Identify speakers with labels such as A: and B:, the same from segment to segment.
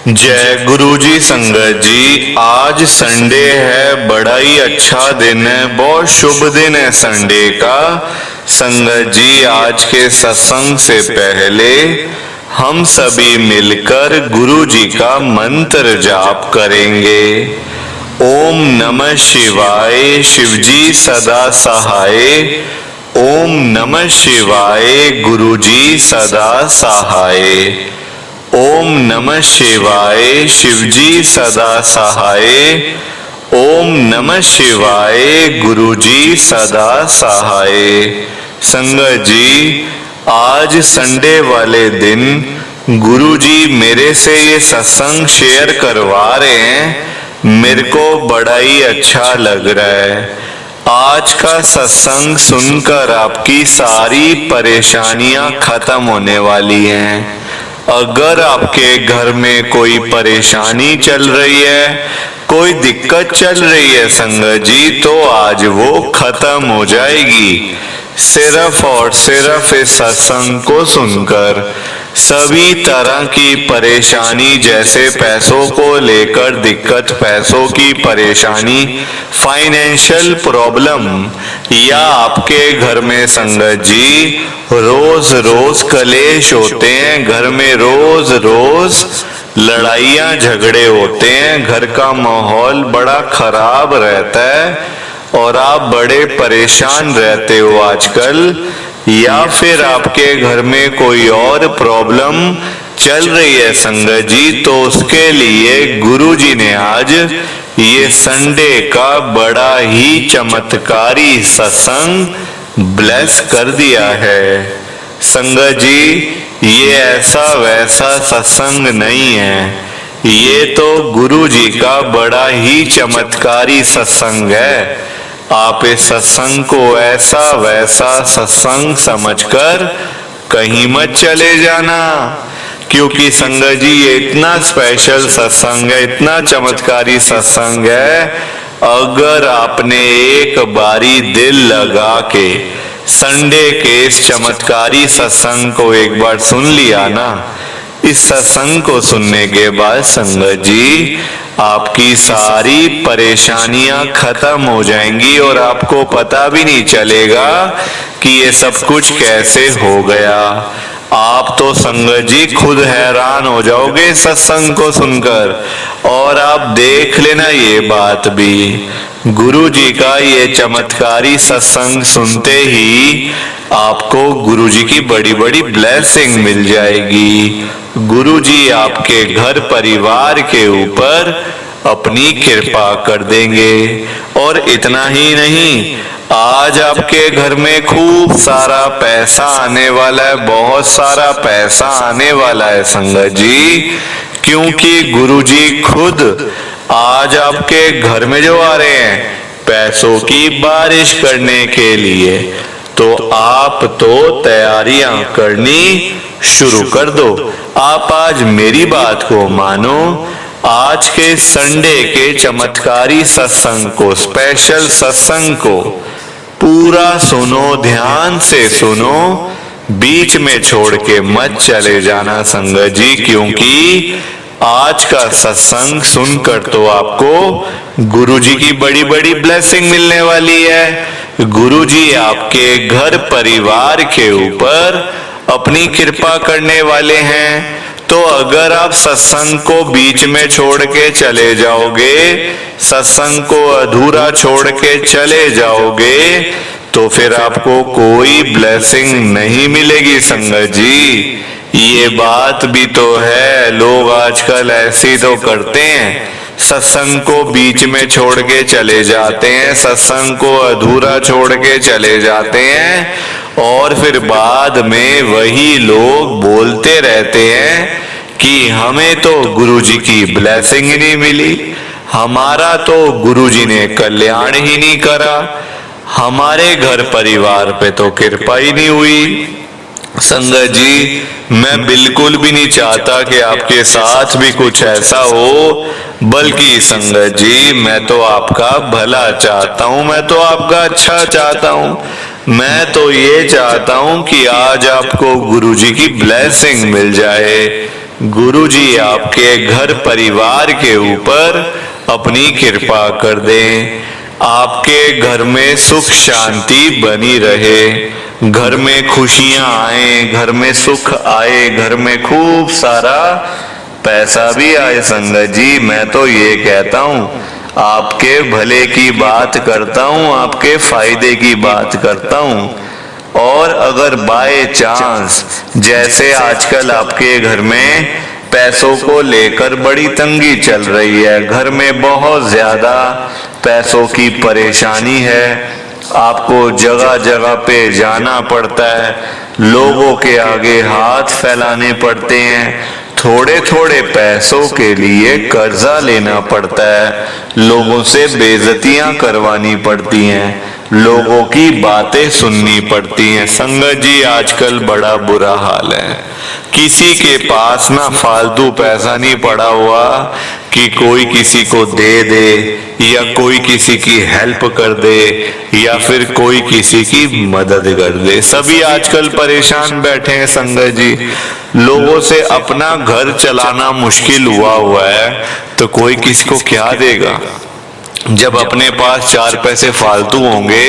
A: जय गुरु जी। संगत जी, आज संडे है, बड़ा ही अच्छा दिन है, बहुत शुभ दिन है संडे का। संगत जी, आज के सत्संग से पहले हम सभी मिलकर गुरु जी का मंत्र जाप करेंगे। ओम नमः शिवाय, शिव जी सदा सहाय। ओम नमः शिवाय, गुरु जी सदा सहाय। ओम नमः शिवाय, शिव जी सदा सहाय। ओम नमः शिवाय, गुरु जी सदा सहाय। संगत जी, आज संडे वाले दिन गुरु जी मेरे से ये सत्संग शेयर करवा रहे हैं, मेरे को बड़ा ही अच्छा लग रहा है। आज का सत्संग सुनकर आपकी सारी परेशानियां खत्म होने वाली हैं। अगर आपके घर में कोई परेशानी चल रही है, कोई दिक्कत चल रही है संगत जी, तो आज वो खत्म हो जाएगी। सिर्फ और सिर्फ इस सत्संग को सुनकर सभी तरह की परेशानी, जैसे पैसों को लेकर दिक्कत, पैसों की परेशानी, फाइनेंशियल प्रॉब्लम, या आपके घर में संगत जी रोज रोज कलेश होते हैं, घर में रोज रोज लड़ाइयां झगड़े होते हैं, घर का माहौल बड़ा खराब रहता है और आप बड़े परेशान रहते हो आजकल, या फिर आपके घर में कोई और प्रॉब्लम चल रही है संगत जी, तो उसके लिए गुरु जी ने आज ये संडे का बड़ा ही चमत्कारी सत्संग ब्लेस कर दिया है। संगत जी, ये ऐसा वैसा सत्संग नहीं है, ये तो गुरु जी का बड़ा ही चमत्कारी सत्संग है। आप इस सत्संग को ऐसा वैसा सत्संग समझकर कहीं मत चले जाना, क्योंकि संगत जी ये इतना स्पेशल सत्संग है, इतना चमत्कारी सत्संग है। अगर आपने एक बारी दिल लगा के संडे के इस चमत्कारी सत्संग को एक बार सुन लिया ना, इस सत्संग को सुनने के बाद संगत जी आपकी सारी परेशानियां खत्म हो जाएंगी और आपको पता भी नहीं चलेगा कि ये सब कुछ कैसे हो गया। आप तो संगत जी खुद हैरान हो जाओगे सत्संग को सुनकर। और आप देख लेना ये बात भी, गुरु जी का ये चमत्कारी सत्संग सुनते ही आपको गुरु जी की बड़ी बड़ी ब्लेसिंग मिल जाएगी। गुरु जी आपके घर परिवार के ऊपर अपनी कृपा कर देंगे। और इतना ही नहीं, आज आपके घर में खूब सारा पैसा आने वाला है, बहुत सारा पैसा आने वाला है संगत जी, क्योंकि गुरु जी खुद आज आपके घर में जो आ रहे हैं पैसों की बारिश करने के लिए। तो आप तो तैयारियां करनी शुरू कर दो। आप आज मेरी बात को मानो, आज के संडे के चमत्कारी सत्संग को, स्पेशल सत्संग को पूरा सुनो, ध्यान से सुनो, बीच में छोड़ के मत चले जाना संगत जी, क्योंकि आज का सत्संग सुनकर तो आपको गुरु जी की बड़ी बड़ी ब्लेसिंग मिलने वाली है। गुरु जी आपके घर परिवार के ऊपर अपनी कृपा करने वाले हैं। तो अगर आप सत्संग को बीच में छोड़ के चले जाओगे, सत्संग को अधूरा छोड़ के चले जाओगे, तो फिर आपको कोई ब्लेसिंग नहीं मिलेगी संगत जी। ये बात भी तो है, लोग आजकल ऐसे तो करते हैं, सत्संग को बीच में छोड़ के चले जाते हैं, सत्संग को अधूरा छोड़ के चले जाते हैं, और फिर बाद में वही लोग बोलते रहते हैं कि हमें तो गुरुजी की ब्लेसिंग ही नहीं मिली, हमारा तो गुरुजी ने कल्याण ही नहीं करा, हमारे घर परिवार पे तो कृपा ही नहीं हुई। संगत जी, मैं बिल्कुल भी नहीं चाहता कि आपके साथ भी कुछ ऐसा हो, बल्कि संगत जी मैं तो आपका भला चाहता हूँ, मैं तो आपका अच्छा चाहता हूँ। मैं तो ये चाहता हूँ कि आज आपको गुरुजी की ब्लेसिंग मिल जाए, गुरुजी आपके घर परिवार के ऊपर अपनी कृपा कर दें, आपके घर में सुख शांति बनी रहे, घर में खुशियां आए, घर में सुख आए, घर में खूब सारा पैसा भी आए। संगत जी मैं तो ये कहता हूँ, आपके भले की बात करता हूँ, आपके फायदे की बात करता हूँ। और अगर बाय चांस जैसे आजकल आपके घर में पैसों को लेकर बड़ी तंगी चल रही है, घर में बहुत ज्यादा पैसों की परेशानी है, आपको जगह जगह पे जाना पड़ता है, लोगों के आगे हाथ फैलाने पड़ते हैं, थोड़े थोड़े पैसों के लिए कर्जा लेना पड़ता है, लोगों से बेइज्जतियां करवानी पड़ती हैं, लोगों की बातें सुननी पड़ती हैं। संगत जी आजकल बड़ा बुरा हाल है, किसी के पास ना फालतू पैसा नहीं पड़ा हुआ कि कोई किसी को दे दे या कोई किसी की हेल्प कर दे या फिर कोई किसी की मदद कर दे। सभी आजकल परेशान बैठे हैं संगत जी, लोगों से अपना घर चलाना मुश्किल हुआ है तो कोई किसी को क्या देगा। जब अपने पास चार पैसे फालतू होंगे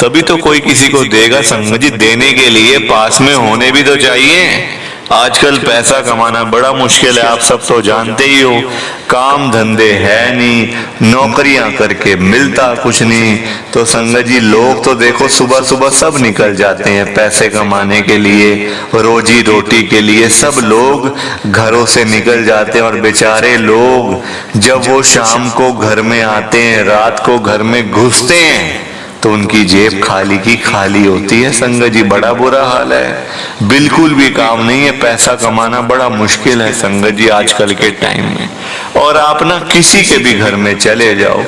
A: तभी तो कोई किसी को देगा। संगत जी देने के लिए पास में होने भी तो चाहिए। आजकल पैसा कमाना बड़ा मुश्किल है, आप सब तो जानते ही हो, काम धंधे है नहीं, नौकरियां करके मिलता कुछ नहीं। तो संगत जी लोग तो देखो सुबह सुबह सब निकल जाते हैं पैसे कमाने के लिए, रोजी रोटी के लिए सब लोग घरों से निकल जाते हैं। और बेचारे लोग जब वो शाम को घर में आते हैं, रात को घर में घुसते हैं तो उनकी जेब खाली की खाली होती है। संगत जी बड़ा बुरा हाल है, बिल्कुल भी काम नहीं है, पैसा कमाना बड़ा मुश्किल है संगत जी आजकल के टाइम में। और आप ना किसी के भी घर में चले जाओ,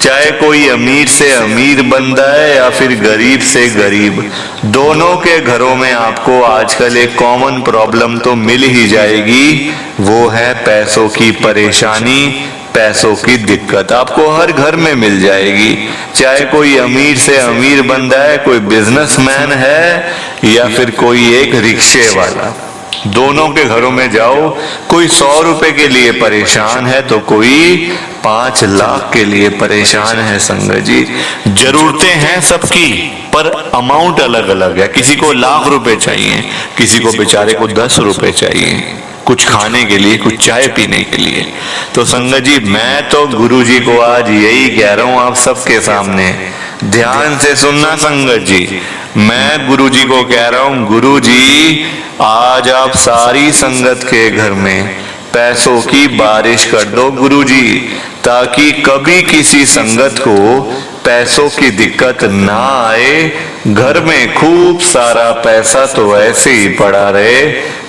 A: चाहे कोई अमीर से अमीर बंदा है या फिर गरीब से गरीब, दोनों के घरों में आपको आजकल एक कॉमन प्रॉब्लम तो मिल ही जाएगी, वो है पैसों की परेशानी, पैसों की दिक्कत आपको हर घर में मिल जाएगी। चाहे कोई अमीर से अमीर बंदा है, कोई बिजनेसमैन है या फिर कोई एक रिक्शे वाला, दोनों के घरों में जाओ, कोई 100 रुपए के लिए परेशान है तो कोई 5 लाख के लिए परेशान है। संगत जी जरूरतें हैं सबकी पर अमाउंट अलग अलग है, किसी को लाख रुपए चाहिए, किसी को बेचारे को 10 रुपए चाहिए कुछ खाने के लिए, कुछ चाय पीने के लिए। तो संगत जी मैं तो गुरु जी को आज यही कह रहा हूं आप सबके सामने, ध्यान से सुनना संगत जी, मैं गुरु जी को कह रहा हूं, गुरु जी आज आप सारी संगत के घर में पैसों की बारिश कर दो गुरु जी, ताकि कभी किसी संगत को पैसों की दिक्कत ना आए। घर में खूब सारा पैसा तो ऐसे ही पड़ा रहे,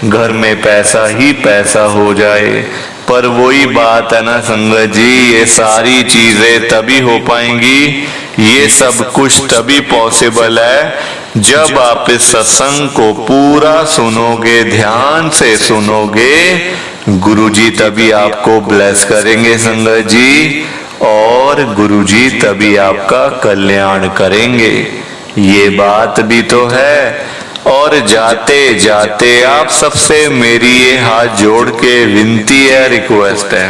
A: घर में पैसा ही पैसा हो जाए। पर वही बात है ना संगत जी, ये सारी चीजें तभी हो पाएंगी, ये सब कुछ तभी पॉसिबल है जब आप इस सत्संग को पूरा सुनोगे, ध्यान से सुनोगे। गुरुजी तभी आपको ब्लेस करेंगे संगत जी, और गुरुजी तभी आपका कल्याण करेंगे, ये बात भी तो है। और जाते जाते आप सबसे मेरी ये हाथ जोड़ के विनती है, रिक्वेस्ट है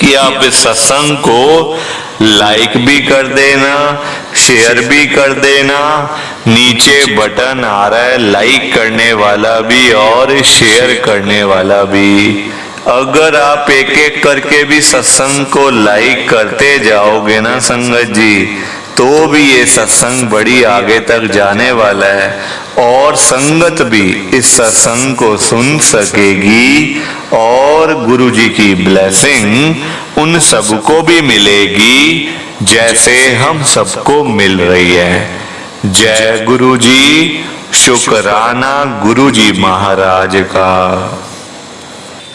A: कि आप इस सत्संग को लाइक भी कर देना, शेयर भी कर देना, नीचे बटन आ रहा है लाइक करने वाला भी और शेयर करने वाला भी। अगर आप एक एक करके भी सत्संग को लाइक करते जाओगे ना संगत जी, तो भी ये सत्संग बड़ी आगे तक जाने वाला है और संगत भी इस सत्संग को सुन सकेगी और गुरु जी की ब्लेसिंग उन सबको भी मिलेगी जैसे हम सबको मिल रही है। जय गुरु जी, शुक्राना गुरु जी महाराज का।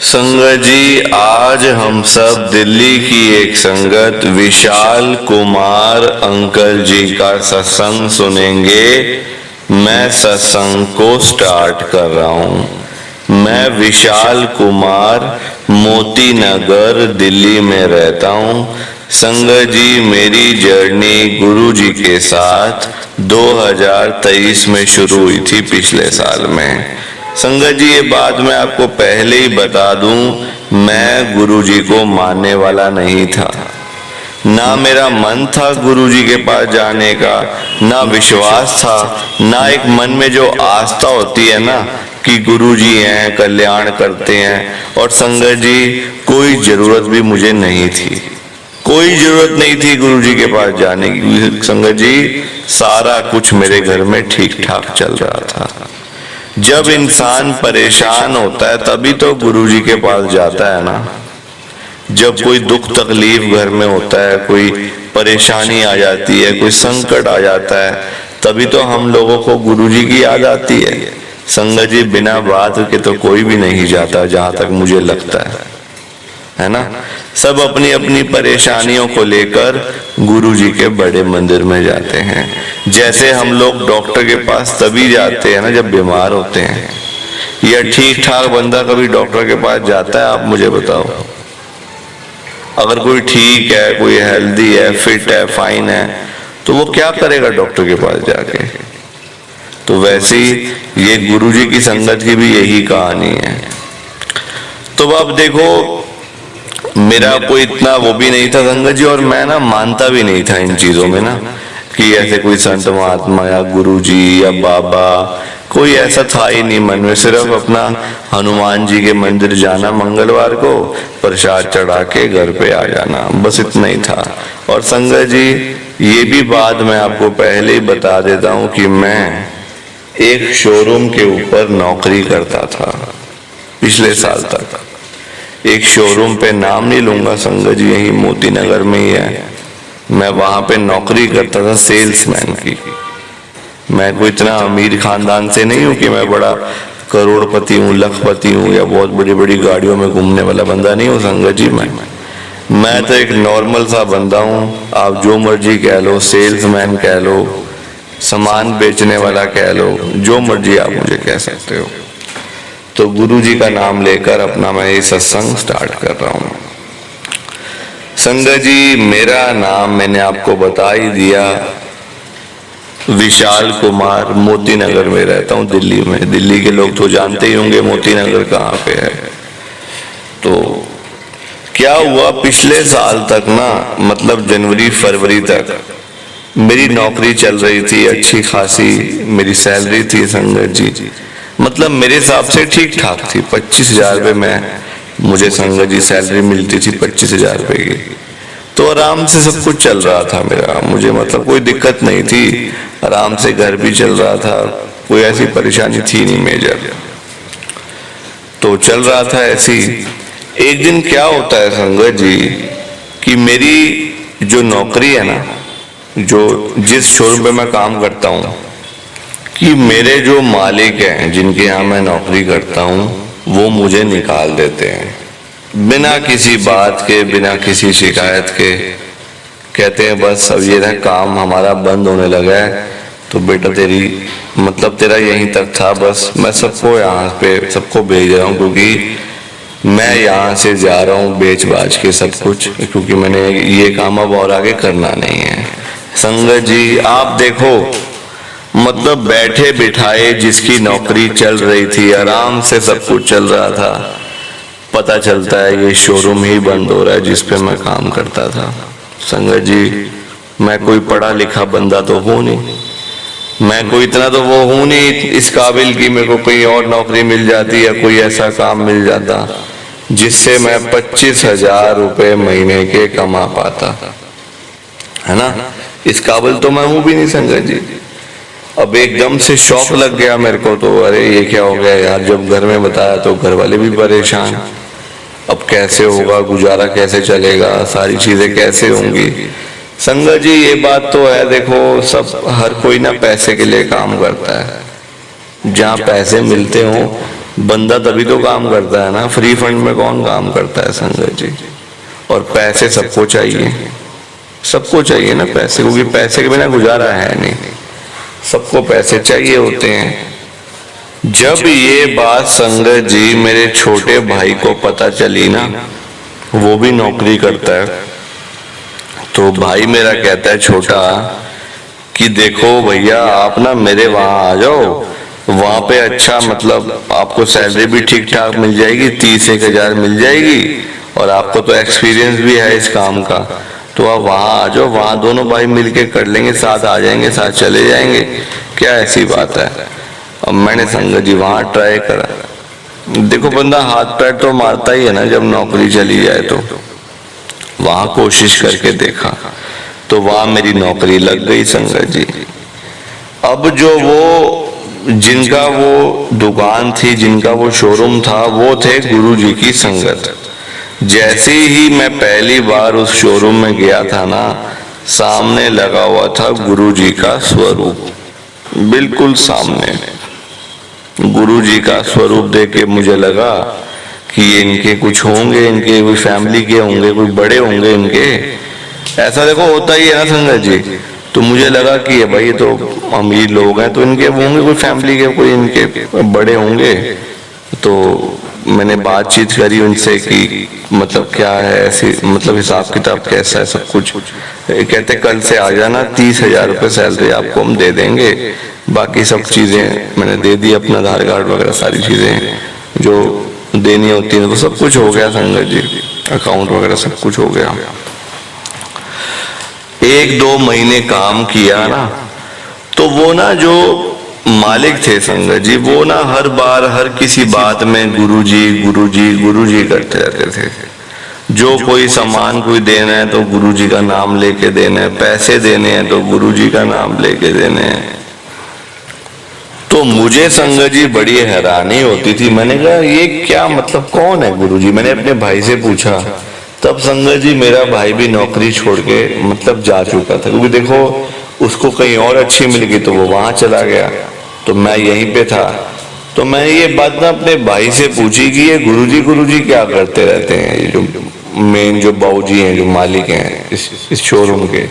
A: संगत जी आज हम सब दिल्ली की एक संगत विशाल कुमार अंकल जी का सत्संग सुनेंगे। मैं सत्संग को स्टार्ट कर रहा हूँ। मैं विशाल कुमार मोती नगर दिल्ली में रहता हूँ। संगत जी मेरी जर्नी गुरु जी के साथ 2023 में शुरू हुई थी, पिछले साल में। संगत जी, ये बात मैं आपको पहले ही बता दूं, मैं गुरुजी को मानने वाला नहीं था। ना मेरा मन था गुरुजी के पास जाने का, ना विश्वास था, ना एक मन में जो आस्था होती है ना कि गुरुजी हैं, कल्याण करते हैं। और संगत जी, कोई जरूरत भी मुझे नहीं थी, कोई जरूरत नहीं थी गुरुजी के पास जाने की। संगत जी, सारा कुछ मेरे घर में ठीक ठाक चल रहा था। जब इंसान परेशान होता है तभी तो गुरुजी के पास जाता है ना। जब कोई दुख तकलीफ घर में होता है, कोई परेशानी आ जाती है, कोई संकट आ जाता है, तभी तो हम लोगों को गुरुजी की याद आती है। संगत जी, बिना बात के तो कोई भी नहीं जाता, जहां तक मुझे लगता है ना। सब अपनी अपनी परेशानियों को लेकर गुरुजी के बड़े मंदिर में जाते हैं। जैसे हम लोग डॉक्टर के पास तभी जाते हैं ना जब बीमार होते हैं। या ठीक ठाक बंदा कभी डॉक्टर के पास जाता है? आप मुझे बताओ। अगर कोई ठीक है, कोई हेल्दी है, फिट है, फाइन है, तो वो क्या करेगा डॉक्टर के पास जाके? तो वैसे ही ये गुरुजी की संगत की भी यही कहानी है। तो अब देखो, मेरा कोई इतना वो भी नहीं था संगत जी, और मैं ना मानता भी नहीं था इन चीजों में ना, कि ऐसे कोई संत महात्मा या गुरुजी या बाबा, कोई ऐसा था ही नहीं मन में। सिर्फ अपना हनुमान जी के मंदिर जाना मंगलवार को, प्रसाद चढ़ा के घर पे आ जाना, बस इतना ही था। और संगत जी, ये भी बात मैं आपको पहले ही बता देता हूँ कि मैं एक शोरूम के ऊपर नौकरी करता था पिछले साल तक। एक शोरूम पे, नाम नहीं लूंगा संगत जी, यही मोती नगर में ही है। मैं वहां पे नौकरी करता था सेल्समैन की। मैं कोई इतना अमीर खानदान से नहीं हूँ कि मैं बड़ा करोड़पति हूँ, लखपति हूँ, या बहुत बड़ी बड़ी गाड़ियों में घूमने वाला बंदा नहीं हूँ संगत जी। मैं तो एक नॉर्मल सा बंदा हूँ। आप जो मर्जी कह लो, सेल्समैन कह लो, सामान बेचने वाला कह लो, जो मर्जी आप मुझे कह सकते हो। तो गुरुजी का नाम लेकर अपना मैं ये सत्संग स्टार्ट कर रहा हूँ। संगत जी, मेरा नाम मैंने आपको बता ही दिया, विशाल कुमार। मोती नगर में रहता हूँ, दिल्ली में। दिल्ली के लोग तो जानते ही होंगे मोती नगर कहाँ पे है। तो क्या हुआ, पिछले साल तक ना, मतलब जनवरी फरवरी तक मेरी नौकरी चल रही थी, अच्छी खासी मेरी सैलरी थी संगत जी। मतलब मेरे हिसाब से ठीक ठाक थी। 25,000 रुपये में मुझे संगत जी सैलरी मिलती थी, 25,000 रुपये की। तो आराम से सब कुछ चल रहा था मेरा, मुझे मतलब कोई दिक्कत नहीं थी। आराम से घर भी चल रहा था, कोई ऐसी परेशानी थी नहीं मेजर। तो चल रहा था ऐसी। एक दिन क्या होता है संगत जी कि मेरी जो नौकरी है ना, जो जिस शोरूम पे मैं काम करता हूँ, कि मेरे जो मालिक हैं जिनके यहाँ मैं नौकरी करता हूँ, वो मुझे निकाल देते हैं बिना किसी बात के, बिना किसी शिकायत के। कहते हैं बस अब ये ना काम हमारा बंद होने लगा है, तो बेटा तेरा यहीं तक था, बस मैं सबको यहाँ पे सबको भेज रहा हूँ, क्योंकि मैं यहाँ से जा रहा हूँ बेच बाज के सब कुछ, क्योंकि मैंने ये काम अब और आगे करना नहीं है। संगत जी, आप देखो, मतलब बैठे बिठाए जिसकी नौकरी चल रही थी, आराम से सब कुछ चल रहा था, पता चलता है ये शोरूम ही बंद हो रहा है जिस पे मैं काम करता था। संगत जी, मैं कोई पढ़ा लिखा बंदा तो हूँ नहीं, मैं कोई इतना तो वो हूँ नहीं इस काबिल कि मेरे को कोई और नौकरी मिल जाती या कोई ऐसा काम मिल जाता जिससे मैं 25,000 रुपये महीने के कमा पाता, है ना। इस काबिल तो मैं हूँ भी नहीं संगत जी। अब एकदम से शौक लग गया मेरे को, तो अरे ये क्या हो गया यार। जब घर में बताया तो घर वाले भी परेशान, अब कैसे होगा, गुजारा कैसे चलेगा, सारी चीजें कैसे होंगी। संगत जी, ये बात तो है, देखो सब हर कोई ना पैसे के लिए काम करता है। जहाँ पैसे मिलते हो बंदा तभी तो काम करता है ना, फ्री फंड में कौन काम करता है संगत जी। और पैसे सबको चाहिए, सबको चाहिए ना पैसे, क्योंकि पैसे के बिना गुजारा है नहीं, सबको पैसे चाहिए होते हैं। जब ये बात संगत जी मेरे छोटे भाई को पता चली ना, वो भी नौकरी करता है, तो भाई मेरा कहता है छोटा कि देखो भैया, आप ना मेरे वहां आ जाओ,
B: वहां पे अच्छा मतलब आपको सैलरी भी ठीक ठाक मिल जाएगी, 30-1 हजार मिल जाएगी, और आपको तो एक्सपीरियंस भी है इस काम का, तो आप वहां आ जाओ, वहां दोनों भाई मिलके कर लेंगे, साथ आ जाएंगे, साथ चले जाएंगे, क्या ऐसी बात है। अब मैंने संगत जी वहां ट्राई करा। देखो बंदा हाथ पैर तो मारता ही है ना जब नौकरी चली जाए, तो वहां कोशिश करके देखा तो वहां मेरी नौकरी लग गई संगत जी। अब जो वो जिनका वो दुकान थी, जिनका वो शोरूम था, वो थे गुरुजी की संगत। जैसे ही मैं पहली बार उस शोरूम में गया था ना, सामने लगा हुआ था गुरुजी का स्वरूप, बिल्कुल सामने। गुरुजी का स्वरूप देख के मुझे लगा कि ये इनके कुछ होंगे, इनके कोई फैमिली के होंगे, कोई बड़े होंगे इनके, ऐसा देखो होता ही है ना संगत जी। तो मुझे लगा कि ये भाई तो अमीर लोग हैं, तो इनके होंगे कोई फैमिली के, कोई इनके बड़े होंगे। तो मैंने बातचीत करी उनसे कि मतलब क्या है ऐसी, मतलब हिसाब किताब कैसा है सब कुछ। कहते कल से आ जाना, 30,000 रुपये सैलरी आपको हम दे देंगे, बाकी सब चीजें मैंने दे दी, अपना आधार कार्ड वगैरह सारी चीजें जो देनी होती है, तो सब कुछ हो गया संगत जी, अकाउंट वगैरह सब कुछ हो गया। 1-2 महीने काम किया ना, तो वो ना जो मालिक थे संगत जी, वो ना हर बार हर किसी बात में गुरुजी गुरुजी गुरुजी करते रहते थे। जो कोई सामान कोई देना है तो गुरुजी का नाम लेके देना है, पैसे देने हैं तो गुरुजी का नाम लेके देने हैं। तो मुझे संगत जी बड़ी हैरानी होती थी, मैंने कहा ये क्या मतलब, कौन है गुरुजी। मैंने अपने भाई से पूछा, तब संगत जी मेरा भाई भी नौकरी छोड़ के मतलब जा चुका था, क्योंकि देखो उसको कहीं और अच्छी मिल गई तो वो वहां चला गया, तो मैं यहीं पे था। तो मैं ये बात ना अपने भाई से पूछी कि ये गुरुजी क्या करते रहते हैं, ये जो मेन जो बाबूजी हैं, जो मालिक हैं इस शोरूम के।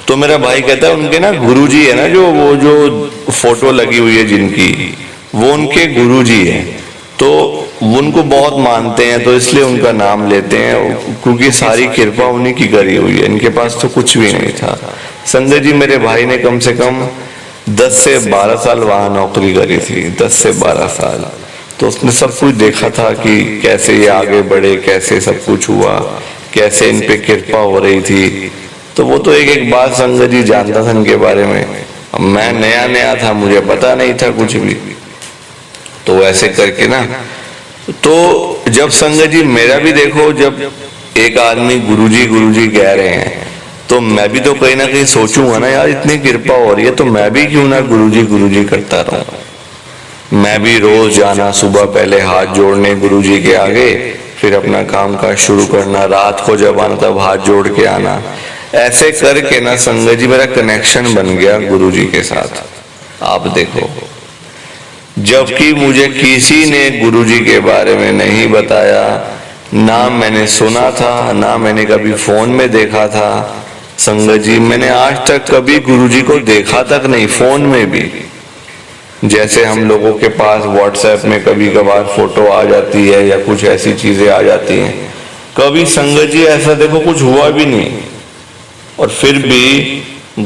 B: तो मेरा भाई कहता है उनके ना गुरुजी है ना, जो वो जो फोटो लगी हुई है जिनकी, वो उनके गुरुजी है, तो वो उनको बहुत मानते हैं, तो इसलिए उनका नाम लेते हैं, क्योंकि सारी कृपा उन्हीं की करी हुई है, इनके पास तो कुछ भी नहीं था। संजय जी मेरे भाई ने कम से कम 10 से 12 साल वहां नौकरी करी थी, 10 से 12 साल। तो उसने सब कुछ देखा था कि कैसे ये आगे बढ़े, कैसे सब कुछ हुआ, कैसे इन पे कृपा हो रही थी। तो वो तो एक एक बात संजय जी जानता था इनके बारे में। अब मैं नया नया था, मुझे पता नहीं था कुछ भी। तो ऐसे करके ना, तो जब संगत जी मेरा भी देखो, जब एक आदमी गुरुजी कह रहे हैं, तो मैं भी तो कहीं ना कहीं सोचूंगा ना, यार इतनी कृपा हो रही है तो मैं भी क्यों ना गुरुजी करता रहूं। मैं भी रोज जाना, सुबह पहले हाथ जोड़ने गुरुजी के आगे, फिर अपना काम काज शुरू करना, रात को जब आना तब हाथ जोड़ के आना। ऐसे करके ना संगत जी मेरा कनेक्शन बन गया गुरुजी के साथ। आप देखो, जबकि मुझे किसी ने गुरुजी के बारे में नहीं बताया, ना मैंने सुना था, ना मैंने कभी फोन में देखा था। संगत जी मैंने आज तक कभी गुरुजी को देखा तक नहीं, फोन में भी। जैसे हम लोगों के पास व्हाट्सएप में कभी कभार फोटो आ जाती है या कुछ ऐसी चीजें आ जाती हैं, कभी संगत जी ऐसा देखो कुछ हुआ भी नहीं। और फिर भी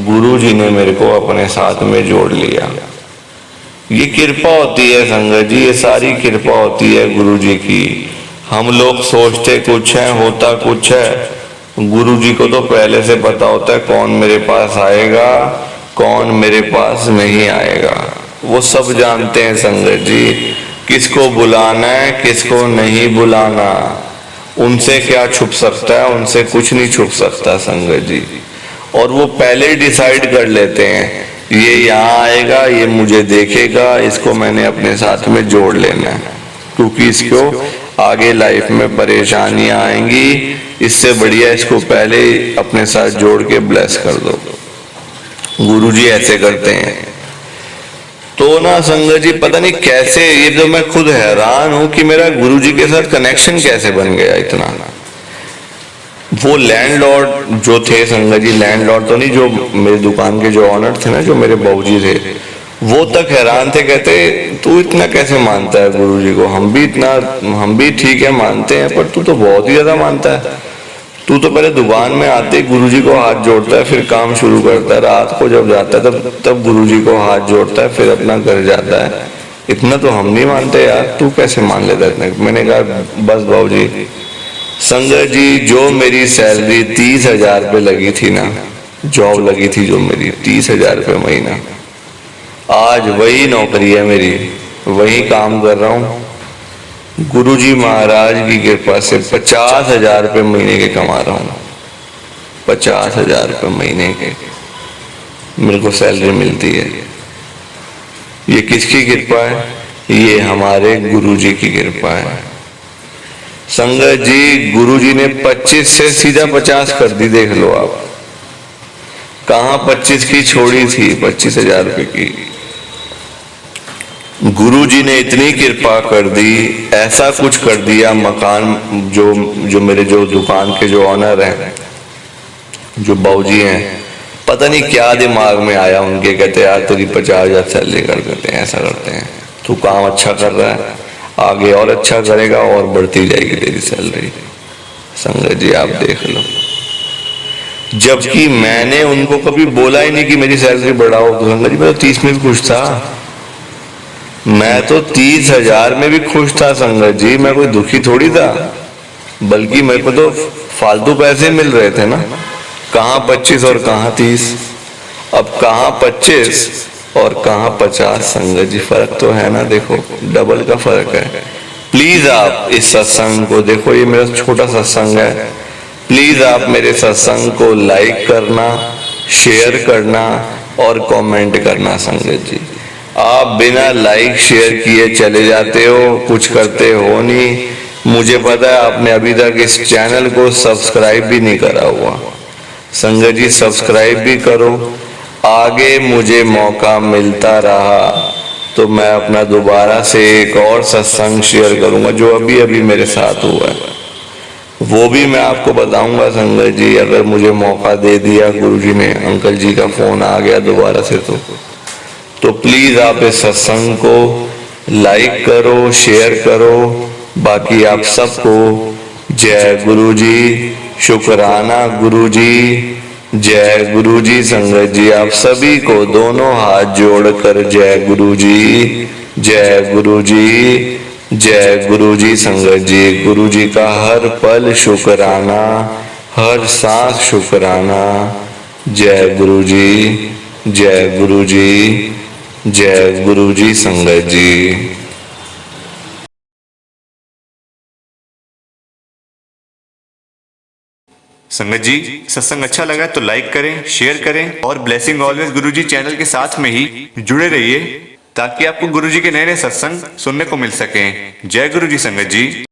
B: गुरुजी ने मेरे को अपने साथ में जोड़ लिया। ये कृपा होती है संगत जी, ये सारी कृपा होती है गुरुजी की। हम लोग सोचते कुछ है, होता कुछ है। गुरुजी को तो पहले से पता होता है कौन मेरे पास आएगा, कौन मेरे पास नहीं आएगा। वो सब जानते हैं संगत जी, किसको बुलाना है, किसको नहीं बुलाना। उनसे क्या छुप सकता है, उनसे कुछ नहीं छुप सकता संगत जी। और वो पहले डिसाइड कर लेते हैं, ये यहाँ आएगा, ये मुझे देखेगा, इसको मैंने अपने साथ में जोड़ लेना है, क्योंकि इसको आगे लाइफ में परेशानियां आएंगी, इससे बढ़िया इसको पहले अपने साथ जोड़ के ब्लेस कर दो। गुरुजी ऐसे करते हैं। तो ना संगत जी पता नहीं कैसे, ये तो मैं खुद हैरान हूं कि मेरा गुरुजी के साथ कनेक्शन कैसे बन गया इतना। वो लैंडलॉर्ड जो थे संगत जी, लैंडलॉर्ड तो नहीं, जो मेरी दुकान के जो ऑनर थे ना, जो मेरे बाबूजी थे, वो तक हैरान थे। कहते तू इतना कैसे मानता है गुरुजी को, हम भी ठीक है मानते हैं, पर तू तो बहुत ही ज्यादा मानता है, तू तो पहले दुकान में आते ही गुरुजी को हाथ जोड़ता है, फिर काम शुरू करता है। रात को जब जाता है तब गुरुजी को हाथ जोड़ता है, फिर अपना घर जाता है। इतना तो हम नहीं मानते यार, तू कैसे मान लेता है इतना? मैंने कहा बस बाबूजी। संगत जी, जो मेरी सैलरी 30,000 रुपये लगी थी ना, जॉब लगी थी जो मेरी 30,000 रुपये महीना, आज वही नौकरी है मेरी, वही काम कर रहा हूँ। गुरुजी महाराज की कृपा से 50,000 रुपये महीने के कमा रहा हूँ। 50,000 रुपये महीने के मेरे को सैलरी मिलती है। ये किसकी कृपा है? ये हमारे गुरुजी की कृपा है। संगत जी, गुरुजी ने 25 से सीधा 50 कर दी, देख लो आप। कहाँ 25 की छोड़ी थी, 25,000 रुपये की। गुरुजी ने इतनी कृपा कर दी, ऐसा कुछ कर दिया। मकान जो मेरे जो दुकान के जो ऑनर हैं, जो बाबूजी हैं, पता नहीं क्या दिमाग में आया उनके, कहते यार तेरी 50,000 सैलरी कर देते हैं, ऐसा करते हैं, तू काम अच्छा कर रहा है, आगे और अच्छा करेगा और बढ़ती जाएगी तेरी सैलरी। संगत जी आप देख लो, जबकि मैंने उनको कभी बोला ही नहीं कि मेरी सैलरी बढ़ाओ। तो संगत जी मैं तो 30 में भी खुश था, मैं तो 30,000 में भी खुश था संगत जी, मैं कोई दुखी थोड़ी था। बल्कि मेरे को तो फालतू पैसे मिल रहे थे ना, कहाँ 25 और कहाँ 30। अब कहाँ 25 और कहाँ 50। संगत जी फर्क तो है ना, देखो डबल का फर्क है। प्लीज आप इस सत्संग को देखो, ये मेरा छोटा सत्संग है, प्लीज आप मेरे सत्संग को लाइक करना, शेयर करना और कमेंट करना। संगत जी आप बिना लाइक शेयर किए चले जाते हो, कुछ करते हो नहीं। मुझे पता है आपने अभी तक इस चैनल को सब्सक्राइब भी नहीं करा हुआ। संगत जी सब्सक्राइब भी करो। आगे मुझे मौका मिलता रहा तो मैं अपना दोबारा से एक और सत्संग शेयर करूंगा, जो अभी अभी मेरे साथ हुआ है, वो भी मैं आपको बताऊंगा। संगत जी अगर मुझे मौका दे दिया गुरुजी ने, अंकल जी का फोन आ गया दोबारा से, तो प्लीज आप इस सत्संग को लाइक करो, शेयर करो। बाकी आप सबको जय गुरुजी, शुक्राना गुरुजी, जय गुरुजी। संगत जी आप सभी को दोनों हाथ जोड़कर जय गुरुजी, जय गुरुजी, जय गुरुजी। संगत जी गुरुजी का हर पल शुक्राना, हर सांस शुक्राना। जय गुरुजी, जय गुरुजी, जय गुरुजी। संगत जी
A: संगत जी सत्संग अच्छा लगा तो लाइक करें, शेयर करें और ब्लेसिंग ऑलवेज गुरुजी चैनल के साथ में ही जुड़े रहिए, ताकि आपको गुरुजी के नए नए सत्संग सुनने को मिल सकें। जय गुरुजी संगत जी।